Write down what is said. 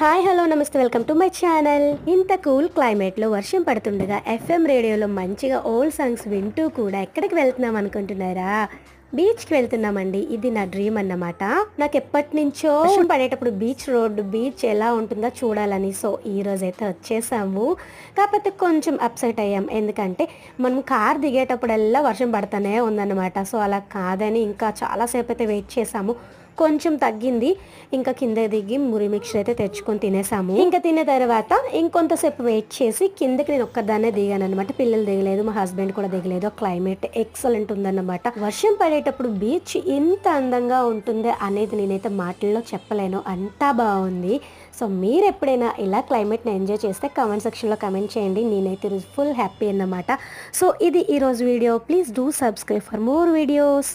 Hi hello నమస్తే welcome to my channel. ఇంత cool క్లైమేట్లో వర్షం పడుతుండగా ఎఫ్ఎం రేడియోలో మంచిగా ఓల్డ్ సాంగ్స్ వింటూ కూడా ఎక్కడికి వెళ్తున్నాం అనుకుంటున్నారా? బీచ్కి వెళ్తున్నామండి. ఇది నా డ్రీమ్ అన్నమాట. నాకు ఎప్పటి నుంచో వర్షం పడేటప్పుడు బీచ్ ఎలా ఉంటుందో చూడాలని. సో ఈ రోజైతే వచ్చేసాము. కాకపోతే కొంచెం అప్సెట్ అయ్యాం, ఎందుకంటే మనం కార్ దిగేటప్పుడల్లా వర్షం పడుతూనే ఉందన్నమాట. సో అలా కాదని ఇంకా చాలాసేపు అయితే వెయిట్ చేసాము. కొంచెం తగ్గింది, ఇంకా కింద దిగి మురి మిక్చర్ అయితే తెచ్చుకొని తినేసాము. ఇంకా తిన్న తర్వాత ఇంకొంతసేపు వెయిట్ చేసి కిందకి నేను ఒక్కదాన్నే దిగాను అనమాట. పిల్లలు దిగలేదు, మా హస్బెండ్ కూడా దిగలేదు. క్లైమేట్ ఎక్సలెంట్ ఉందన్నమాట. వర్షం పడేటప్పుడు బీచ్ ఇంత అందంగా ఉంటుంది అనేది నేనైతే మాటల్లో చెప్పలేను, అంతా బాగుంది. సో మీరు ఎప్పుడైనా ఇలా క్లైమేట్ని ఎంజాయ్ చేస్తే కామెంట్ సెక్షన్లో కమెంట్ చేయండి. నేనైతే ఫుల్ హ్యాపీ అన్నమాట. సో ఇది ఈరోజు video. Please do subscribe for more videos.